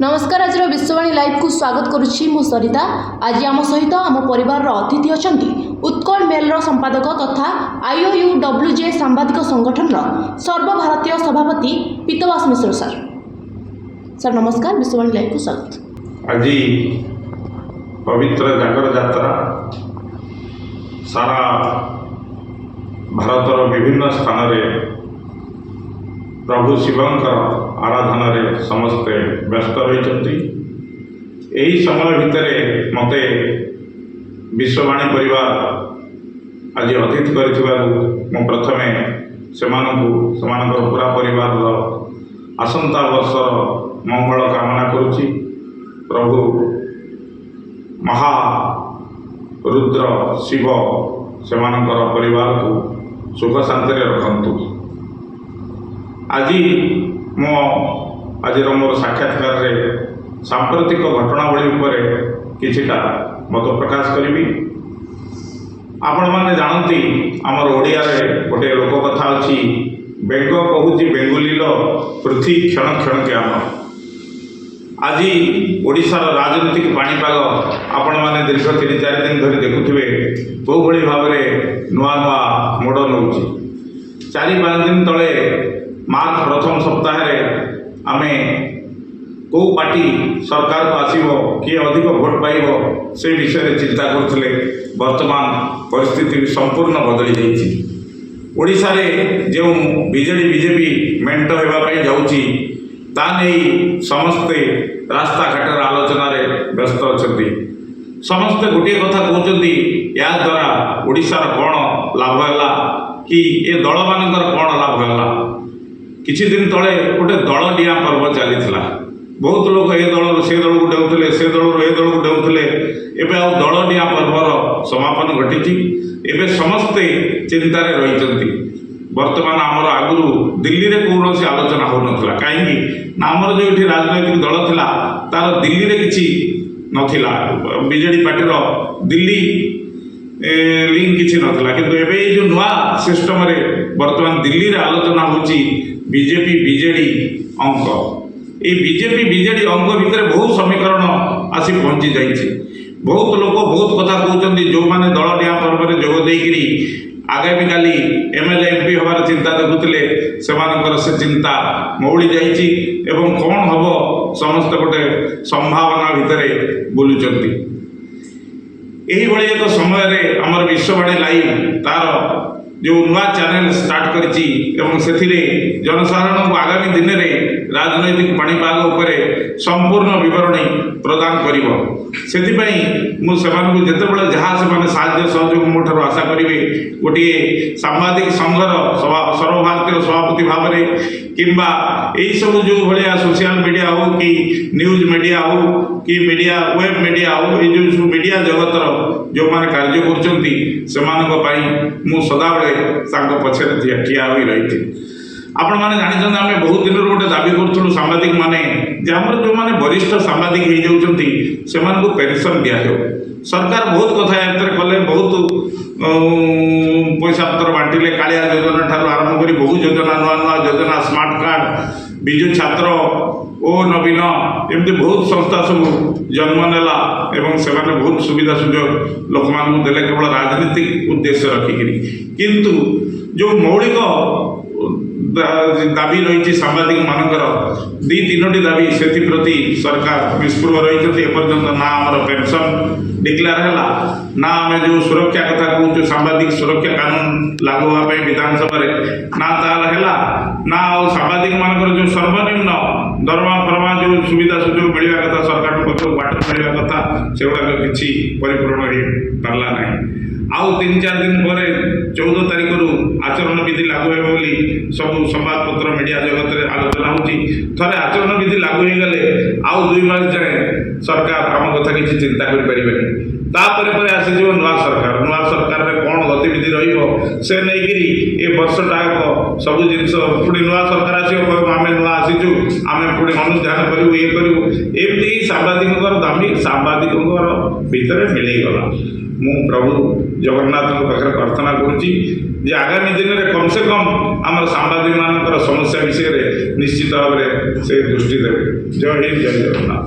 नमस्कार आज विश्ववाणी लाइव को स्वागत करुच्ची मु सरिता। आज आम सहित आम परिवार अतिथि अच्छा उत्कल मेल संपादक तथा IOUWJ सांबादिक संगठन सर्वभारतीय सभापति पीतवास मिश्र सर। सर नमस्कार, विश्ववाणी लाइव को स्वागत। आज पवित्र जागर यात्रा सारा भारतर विभिन्न स्थान रे प्रभु शिवंकर आराधना रे समस्ते व्यस्त रही। यही समय भितर मते विश्ववाणी परिवार आज अतिथि कर प्रथमे पूरा परिवार आसंता वर्षर मंगल कामना करुच्ची। प्रभु महा रुद्र शिव सेमानकर परिवार को सुख शांति रखंतु। आज मोर साक्षात्कार रे सांप्रतिक घटनावली उपरे किछिटा मत प्रकाश करी। आपण माने जानती आमर ओडिया रे गोटे लोक कथा अछि, बेंग कहूची बेंगुलील पृथ्वी क्षण क्षण के आम। आज ओडिशार राजनीतिक पाणीपाग आपण माने दीर्घ 3-4 दिन धरी देखुथिबे को भली भाव नुआ नुआ मोड़ नौची। 4-5 दिन तले मार्च प्रथम सप्ताह आमे को पार्टी सरकार को आसीबो, किए अधिक भोट पाइबो से विषय चिंता करथिले। वर्तमान परिस्थिति संपूर्ण बदली जाइछि। ओडिशा रे जो बीजेडी बीजेपी मेंट हेबा पई जाउछि ता नहीं समस्ते रास्ता घाटर आलोचना रे व्यस्त अछंती। समस्ते गोटे कथा कहउछंती, या द्वारा ओडिशा रो कोन लाभ होला कि ए दल मानकर कोन लाभ होला। किछि दिन तले गोटे दल डिया पर्व चली। बहुत लोग ए दल से दल को डेउथिले, से दल ए दल को डेउथिले। एबे आ दल डिया पर्वर समापन घटी। एबे समस्ते चिंतार रही। वर्तमान आमर आगुरु दिल्ली रे कौन से आलोचना हो नथिला, कहीं ना आमर जो ये राजनैतिक दल थिला तार दिल्ली रे किछि नथिला। बीजेडी पार्टी रो दिल्ली लिंक किछि नथिला, किंतु एबे जो नुआ सिस्टम रे वर्तमान दिल्ली रे आलोचना होची बीजेपी बीजेडी अंक। ये बीजेपी बीजेडी अंक भितर बहुत समीकरण आसी पहुंची जाइए। बहुत लोग बहुत कथा कहते जो मैंने दल डिया पर्व में जोग देकरी आगामी काली एमएलए एमपी हमार चिंता देखुले से चिंता मौली जाइए। एवं कौन हम समस्त गोटे संभावना भितर बुलुंट। यही भाई एक समय आमर विश्ववाणी लाइव तार जो नुआ चैनल स्टार्ट करिछि एवं सेथिरे जनसाधारण को आगामी दिन में राजनैतिक पाणीपाग उपरे संपूर्ण विवरणी प्रदान करिवो। सेथिपई मु सेमानकु जेतेबेले जहाँ से साहाय्य सहयोग मोठार आशा करेंगे गोटे सांबादिक संघर सर्वभारतीय सभापति भाव में किंबा यही सब जो भाया सोशल मीडिया हो कि न्यूज मीडिया हो कि मीडिया वेब मीडिया हो, ये जो मीडिया जगतर जो मैंने कार्य कर सदाबले पछे ठिया हो रही। आपण मैंने जानते आम बहुत दिन गोटे दाबी करूँ सांबादिक माने जो मैंने वरिष्ठ सांबादिक हो जाती से पेनसन दिजाऊ। सरकार बहुत कथा कले, बहुत पैसा पत्र बांटिले। कालिया योजना ठार आरंभ कर बहुत योजना नुआ नुआ योजना, स्मार्ट कार्ड, विजु छात्र ओ नवीन एमती बहुत संस्था सब जन्म नेला एवं से बहुत सुविधा सुजोग लोक मान देले केवल राजनीतिक उद्देश्य रखिकी। किंतु जो मौलिक दाबी रही सांबादिक मानकर 2-3टी दाबी से प्रति सरकार निष्पृह रही। एपर्यंत ना आमर पेंशन डिक्लेयर है, ना आम जो सुरक्षा कथा कहूँ सांबादिक सुरक्षा कानून लागू होगा विधानसभा ना ताल है, ना सांबादिक मानकर जो सर्वनिम्न दरमा फरमा जो सुविधा सुजोग मिलवा कथा सरकार पक्ष वाटर मिलवा कथा से गुड़ाक किसी परिपूर्ण हो पारा ना। आउ 3-4 दिन पर 14 तारीख रु आचरण विधि लागू हो सब संवादपत्र मीडिया जगत में आलोचना होती। थे आचरण विधि लागू हो गले आउ 2 मास जाए सरकार आम कथा किसी चिंता करें। तापर आसीज नुआ सरकार में कौन ଗତିବିଧି ରହିବ ସେ ନେଇକିରି ଏ ବର୍ଷଟାକ ସବୁ ଜିନିଷ ପୁଣି ନୂଆ ସରକାର ଆସିବ କହିବ ଆମେ ନୂଆ ଆସିଛୁ ଆମେ ପୁଣି ଅନୁଧ୍ୟାନ କରିବୁ ଇଏ କରିବୁ ଏମିତି ସାମ୍ବାଦିକଙ୍କର ଦାମୀ ସାମ୍ବାଦିକଙ୍କର ଭିତରେ ମିଳେଇଗଲା। ମୁଁ ପ୍ରଭୁ ଜଗନ୍ନାଥଙ୍କ ପାଖରେ ପ୍ରାର୍ଥନା କରୁଛି ଯେ ଆଗାମୀ ଦିନରେ କମ୍ ସେ କମ୍ ଆମର ସାମ୍ବାଦିକମାନଙ୍କର ସମସ୍ୟା ବିଷୟରେ ନିଶ୍ଚିତ ଭାବରେ ସେ ଦୃଷ୍ଟି ଦେବେ। ଜୟ ହିନ୍ଦ, ଜୟ ଜଗନ୍ନାଥ।